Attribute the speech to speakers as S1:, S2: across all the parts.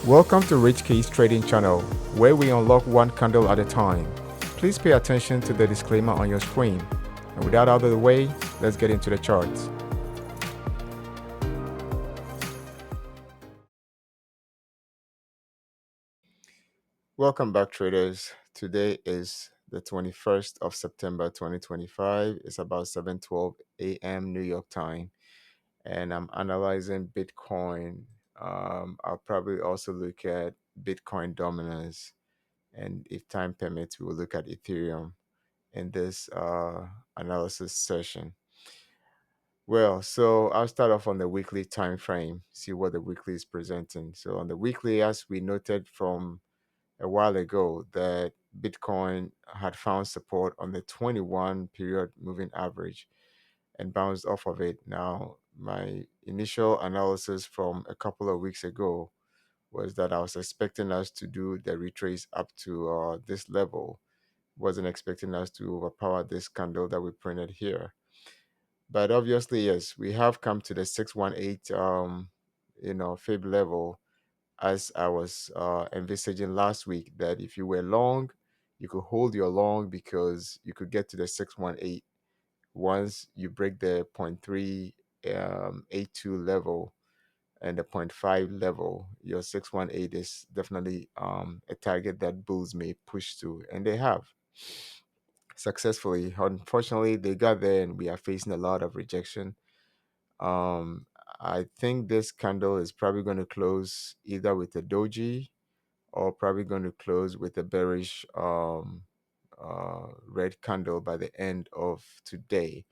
S1: Welcome to Rich Keys Trading Channel, where we unlock one candle at a time. Please pay attention to the disclaimer on your screen. And without out of the way, let's get into the charts. Welcome back, traders. Today is the 21st of September 2025. It's about 7:12 a.m. New York time, and I'm analyzing Bitcoin. I'll probably also look at Bitcoin dominance, and if time permits, we will look at Ethereum in this analysis session. Well, so I'll start off on the weekly time frame, see what the weekly is presenting. So on the weekly, as we noted from a while ago, that Bitcoin had found support on the 21 period moving average and bounced off of it. Now, my initial analysis from a couple of weeks ago was that I was expecting us to do the retrace up to this level. Wasn't expecting us to overpower this candle that we printed here. But obviously, yes, we have come to the 618 fib level, as I was envisaging last week, that if you were long, you could hold your long because you could get to the 618 once you break the zero point 0.3 82 level and the zero point 0.5 level. Your 618 is definitely a target that bulls may push to, and they have successfully. Unfortunately, they got there, and we are facing a lot of rejection. Um, I think this candle is probably going to close either with a doji or probably going to close with a bearish red candle by the end of today.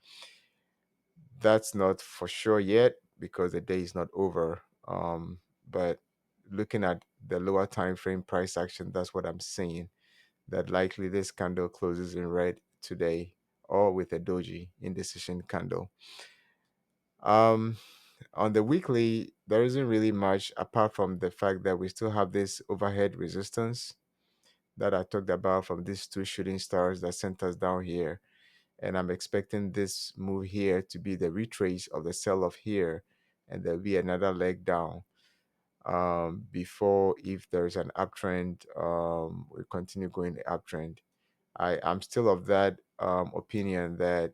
S1: That's not for sure yet because the day is not over. But looking at the lower time frame price action, that's what I'm seeing. That likely this candle closes in red today or with a doji indecision candle. Um, on the weekly, there isn't really much apart from the fact that we still have this overhead resistance that I talked about from these two shooting stars that sent us down here. And I'm expecting this move here to be the retrace of the sell off here, and there'll be another leg down before, if there's an uptrend, we continue going the uptrend. I'm still of that opinion that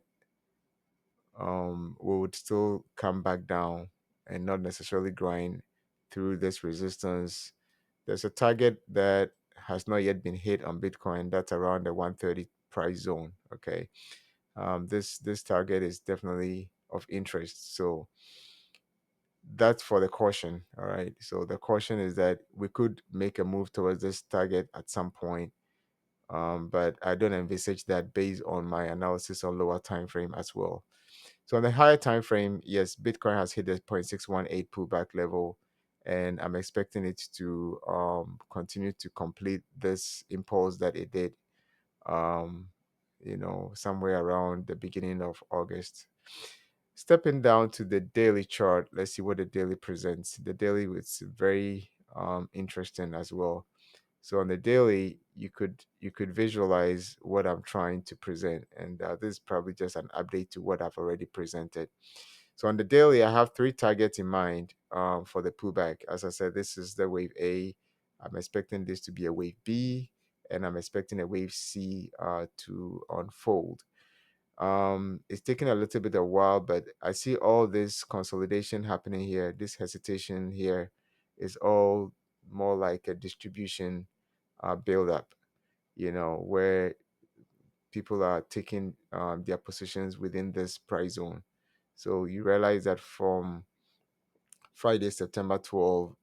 S1: we would still come back down and not necessarily grind through this resistance. There's a target that has not yet been hit on Bitcoin. That's around the 130 price zone. Okay, this target is definitely of interest. So that's for the caution. All right. So the caution is that we could make a move towards this target at some point. But I don't envisage that based on my analysis on lower time frame as well. So on the higher time frame, yes, Bitcoin has hit the 0.618 pullback level, and I'm expecting it to continue to complete this impulse that it did, um, somewhere around the beginning of August. Stepping down to the daily chart, let's see what the daily presents. The daily is very interesting as well. So on the daily, you could visualize what I'm trying to present, and this is probably just an update to what I've already presented. So on the daily, I have three targets in mind for the pullback. As I said, this is the wave A. I'm expecting this to be a wave B, and I'm expecting a wave C to unfold. It's taking a little bit of a while, but I see all this consolidation happening here. This hesitation here is all more like a distribution build up, where people are taking their positions within this price zone. So you realize that from Friday, September 12th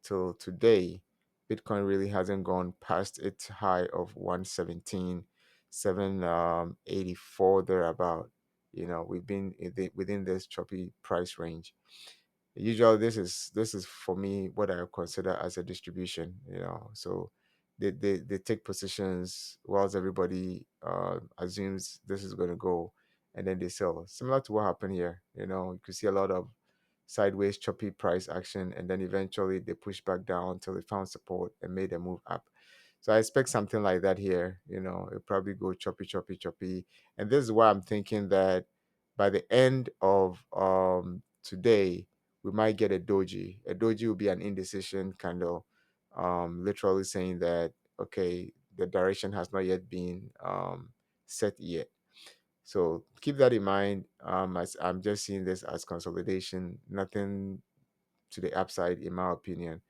S1: till today, Bitcoin really hasn't gone past its high of 117, 784 thereabout. We've been within this choppy price range. Usually this is for me what I consider as a distribution. So they take positions whilst everybody assumes this is going to go, and then they sell, similar to what happened here. You could see a lot of sideways choppy price action, and then eventually they push back down until they found support and made a move up. So I expect something like that here. It'll probably go choppy, choppy, choppy. And this is why I'm thinking that by the end of today, we might get a doji. A doji will be an indecision candle. literally saying that, okay, the direction has not yet been set yet. So keep that in mind. As I'm just seeing this as consolidation, nothing to the upside, in my opinion.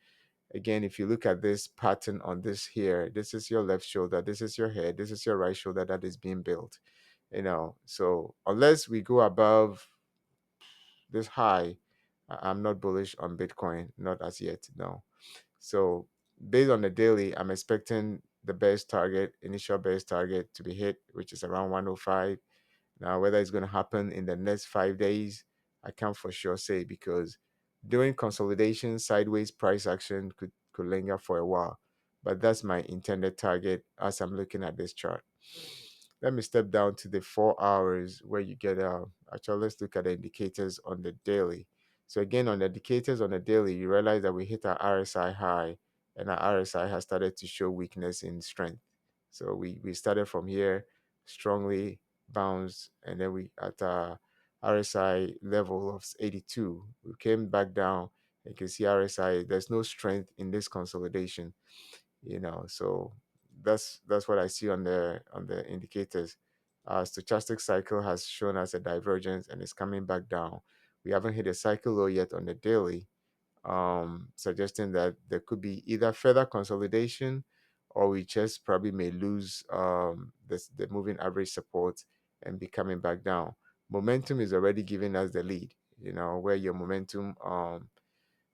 S1: Again, if you look at this pattern on this here, this is your left shoulder, this is your head, this is your right shoulder that is being built. So unless we go above this high, I'm not bullish on Bitcoin, not as yet, no. So based on the daily, I'm expecting the base target, initial base target, to be hit, which is around 105. Now, whether it's going to happen in the next 5 days, I can't for sure say, because during consolidation, sideways price action could linger for a while. But that's my intended target as I'm looking at this chart. Let me step down to the 4 hours where you get actually, let's look at the indicators on the daily. So again, on the indicators on the daily, you realize that we hit our RSI high, and our RSI has started to show weakness in strength. So we started from here, strongly bounced, and then we at our RSI level of 82, we came back down. You can see RSI, there's no strength in this consolidation. So that's what I see on the indicators. Stochastic cycle has shown us a divergence and is coming back down. We haven't hit a cycle low yet on the daily, suggesting that there could be either further consolidation, or we just probably may lose the moving average support and be coming back down. Momentum is already giving us the lead, where your momentum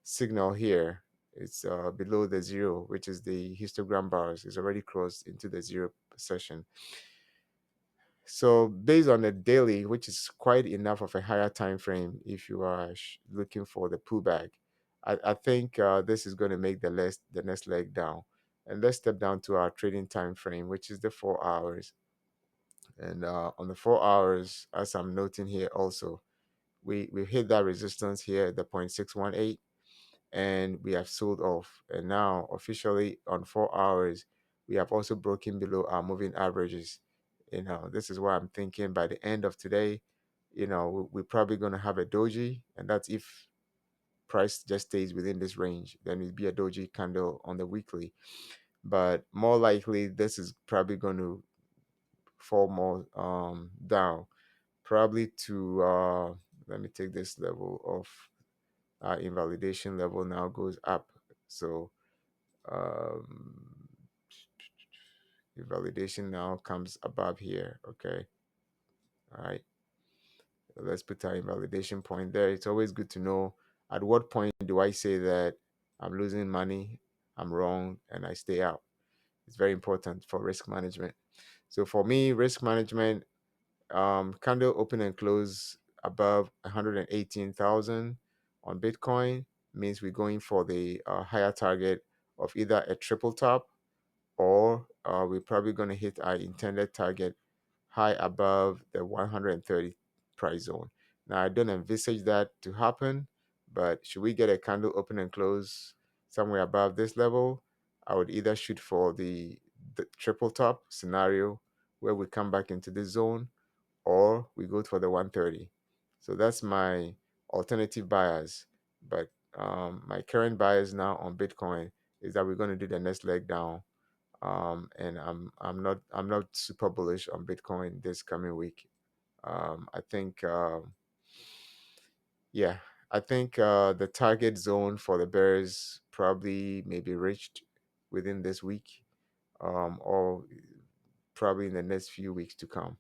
S1: signal here, it's below the zero, which is the histogram bars, is already crossed into the zero session. So based on the daily, which is quite enough of a higher time frame if you are looking for the pullback, I think this is going to make the next leg down. And let's step down to our trading time frame, which is the 4 hours. And on the 4 hours, as I'm noting here also, we hit that resistance here at the 0.618, and we have sold off. And now officially on 4 hours, we have also broken below our moving averages. This is why I'm thinking by the end of today, we're probably going to have a doji, and that's if price just stays within this range, then it'll be a doji candle on the weekly. But more likely, this is probably going to fall more down, probably to let me take this level of invalidation level now goes up. So um, invalidation now comes above here. Okay. All right. Let's put our invalidation point there. It's always good to know at what point do I say that I'm losing money, I'm wrong, and I stay out. It's very important for risk management. So for me, risk management, candle open and close above 118,000 on Bitcoin means we're going for the higher target of either a triple top, or we're probably going to hit our intended target high above the 130 price zone. Now, I don't envisage that to happen, but should we get a candle open and close somewhere above this level, I would either shoot for the triple top scenario where we come back into this zone, or we go for the 130. So that's my alternative bias. But my current bias now on Bitcoin is that we're going to do the next leg down. And I'm not super bullish on Bitcoin this coming week. I think yeah, I think the target zone for the bears probably may be reached within this week, or probably in the next few weeks to come.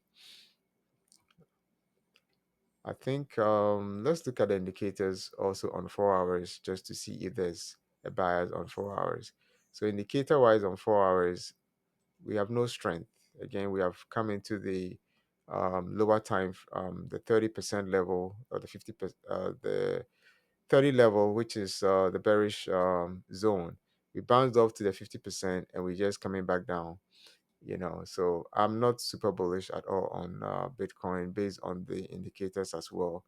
S1: I think let's look at the indicators also on 4 hours just to see if there's a bias on 4 hours. So indicator wise on 4 hours, we have no strength. Again, we have come into the lower time, the 30% level, or the 50%, the 30 level, which is the bearish zone. We bounced off to the 50%, and we're just coming back down. So I'm not super bullish at all on Bitcoin based on the indicators as well.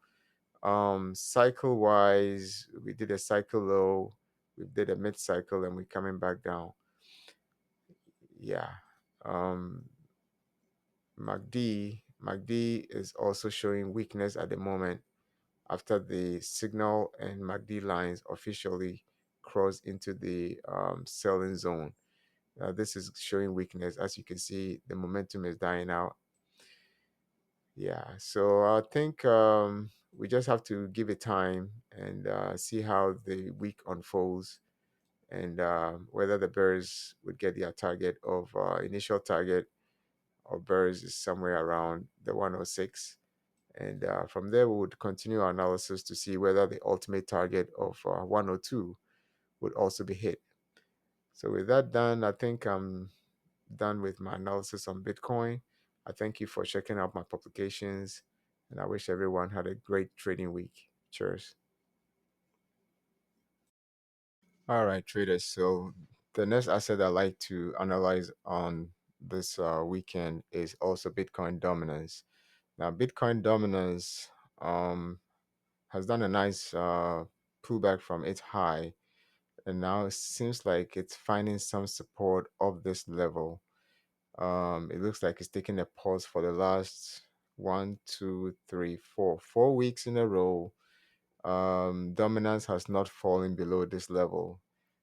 S1: Cycle wise, we did a cycle low, we did a mid cycle, and we're coming back down. Yeah. um MACD is also showing weakness at the moment after the signal and MACD lines officially crossed into the selling zone. This is showing weakness. As you can see, the momentum is dying out. Yeah, so I think we just have to give it time and see how the week unfolds, and whether the Bears would get their target of initial target of Bears is somewhere around the 106. And from there, we would continue our analysis to see whether the ultimate target of 102 would also be hit. So with that done, I think I'm done with my analysis on Bitcoin. I thank you for checking out my publications, and I wish everyone had a great trading week. Cheers. All right, traders. So the next asset I like to analyze on this weekend is also Bitcoin dominance. Now, Bitcoin dominance has done a nice pullback from its high, and now it seems like it's finding some support of this level. It looks like it's taking a pause for the last 4 weeks in a row. Dominance has not fallen below this level,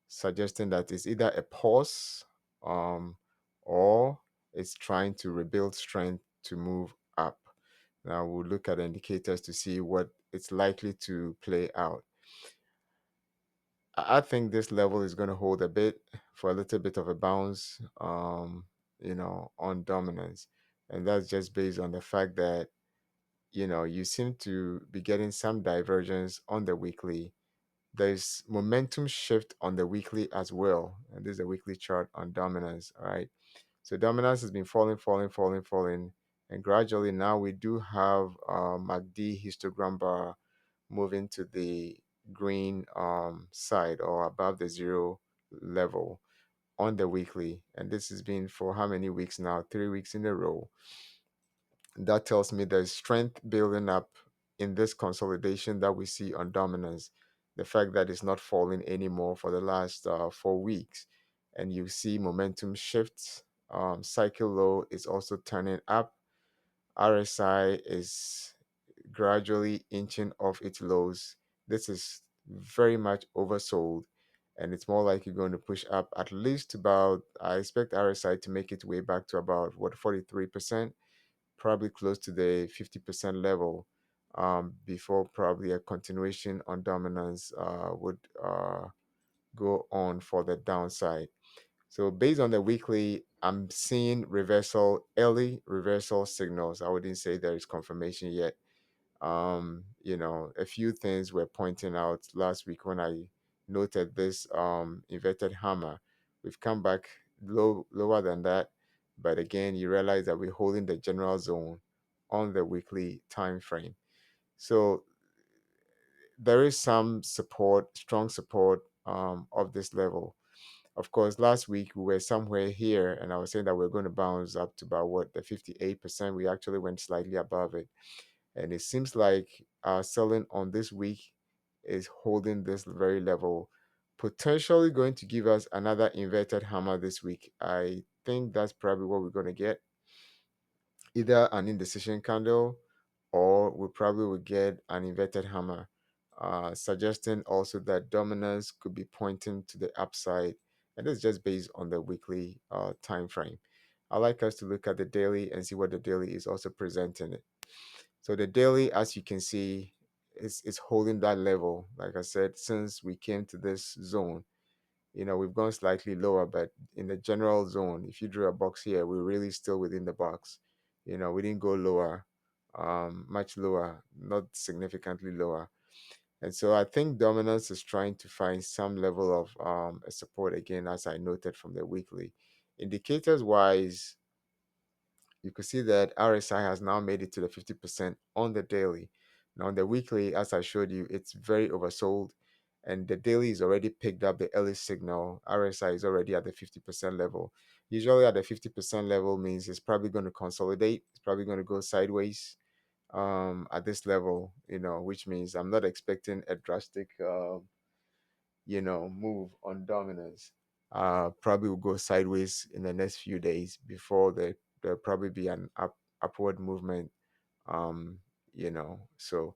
S1: suggesting that it's either a pause, um, or it's trying to rebuild strength to move up. Now we'll look at the indicators to see what it's likely to play out. I think this level is going to hold a bit for a little bit of a bounce, on dominance. And that's just based on the fact that, you seem to be getting some divergence on the weekly. There's momentum shift on the weekly as well. And this is a weekly chart on dominance. All right. So dominance has been falling, falling, falling, falling. And gradually now we do have MACD histogram bar moving to the green side or above the zero level on the weekly. And this has been for how many weeks now? 3 weeks in a row. That tells me there's strength building up in this consolidation that we see on dominance. The fact that it's not falling anymore for the last 4 weeks, and you see momentum shifts. Cycle low is also turning up. RSI is gradually inching off its lows. This is very much oversold, and it's more likely going to push up at least about, I expect RSI to make its way back to about what, 43%, probably close to the 50% level, before probably a continuation on dominance would go on for the downside. So based on the weekly, I'm seeing early reversal signals. I wouldn't say there is confirmation yet. A few things were pointing out last week when I noted this inverted hammer. We've come back lower than that, but again, you realize that we're holding the general zone on the weekly time frame. So there is some support, strong support of this level. Of course, last week we were somewhere here, and I was saying that we're going to bounce up to about what, the 58%. We actually went slightly above it. And it seems like selling on this week is holding this very level, potentially going to give us another inverted hammer this week. I think that's probably what we're going to get, either an indecision candle, or we probably will get an inverted hammer, suggesting also that dominance could be pointing to the upside. And this is just based on the weekly time frame. I like us to look at the daily and see what the daily is also presenting it. So the daily, as you can see, is holding that level. Like I said, since we came to this zone, we've gone slightly lower, but in the general zone, if you drew a box here, we're really still within the box. We didn't go lower, much lower, not significantly lower. And so I think dominance is trying to find some level of a support again, as I noted from the weekly. Indicators wise, you could see that RSI has now made it to the 50% on the daily. Now, on the weekly, as I showed you, it's very oversold, and the daily is already picked up the early signal. RSI is already at the 50% level. Usually, at the 50% level means it's probably going to consolidate, it's probably going to go sideways at this level, which means I'm not expecting a drastic move on dominance. Probably will go sideways in the next few days before there'll probably be an upward movement. So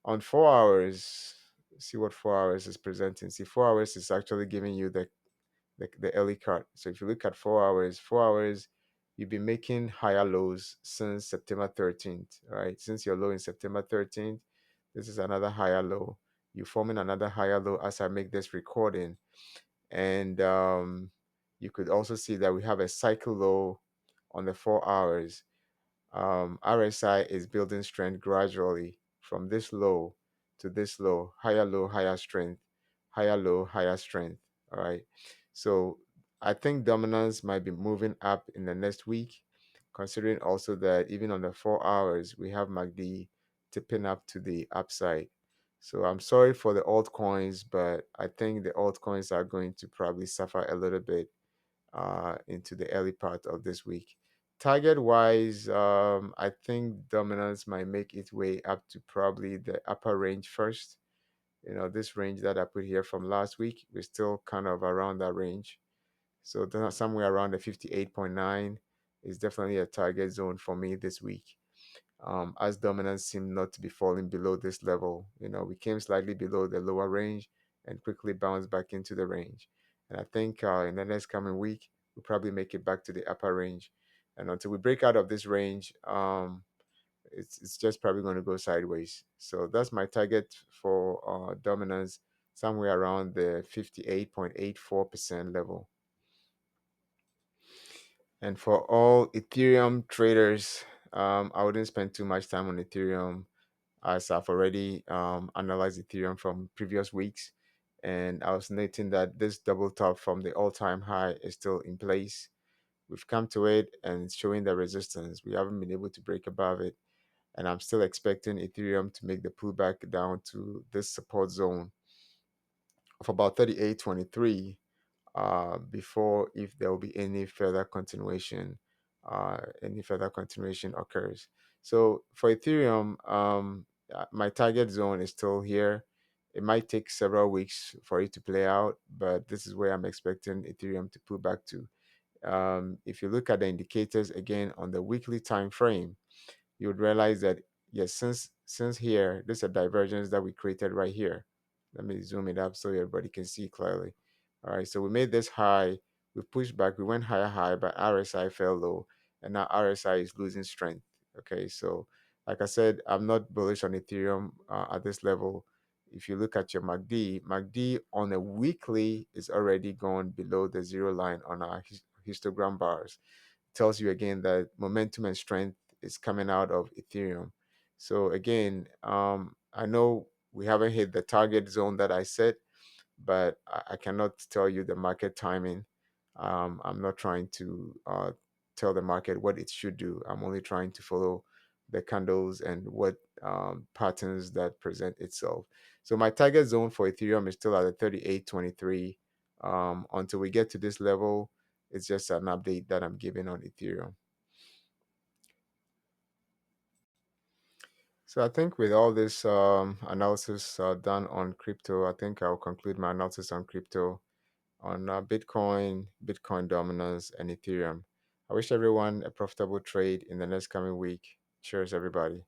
S1: on 4 hours, See what 4 hours is presenting. See, 4 hours is actually giving you the early card. So if you look at 4 hours, 4 hours, you've been making higher lows since September 13th, right? Since your low in September 13th, this is another higher low. You're forming another higher low as I make this recording. And you could also see that we have a cycle low on the 4 hours. RSI is building strength gradually from this low to this low, higher strength, higher low, higher strength. All right. So I think dominance might be moving up in the next week, considering also that even on the 4 hours, we have MACD tipping up to the upside. So I'm sorry for the altcoins, but I think the altcoins are going to probably suffer a little bit into the early part of this week. Target wise, I think dominance might make its way up to probably the upper range first. You know, this range that I put here from last week, we're still kind of around that range. So somewhere around the 58.9 is definitely a target zone for me this week. As dominance seemed not to be falling below this level. You know, we came slightly below the lower range and quickly bounced back into the range. And I think in the next coming week, we'll probably make it back to the upper range. And until we break out of this range, it's just probably going to go sideways. So that's my target for dominance, somewhere around the 58.84% level. And for all Ethereum traders, I wouldn't spend too much time on Ethereum as I've already analyzed Ethereum from previous weeks. And I was noting that this double top from the all-time high is still in place. We've come to it and it's showing the resistance. We haven't been able to break above it. And I'm still expecting Ethereum to make the pullback down to this support zone of about 38.23 before if there will be any further continuation occurs. So for Ethereum, my target zone is still here. It might take several weeks for it to play out, but this is where I'm expecting Ethereum to pull back to. If you look at the indicators again on the weekly time frame, you would realize that yes, since here, there's a divergence that we created right here. Let me zoom it up so everybody can see clearly. All right, so we made this high, we pushed back, we went high, but RSI fell low, and now RSI is losing strength. Okay, so like I said, I'm not bullish on Ethereum at this level. If you look at your MACD on a weekly is already gone below the zero line on our histogram bars. Tells you again that momentum and strength is coming out of Ethereum. So again, I know we haven't hit the target zone that I set, but I cannot tell you the market timing. I'm not trying to tell the market what it should do. I'm only trying to follow the candles and what patterns that present itself. So my target zone for Ethereum is still at the 38.23. Until we get to this level, it's just an update that I'm giving on Ethereum. So I think with all this analysis done on crypto, I think I'll conclude my analysis on crypto, on Bitcoin, Bitcoin dominance, and Ethereum. I wish everyone a profitable trade in the next coming week. Cheers, everybody.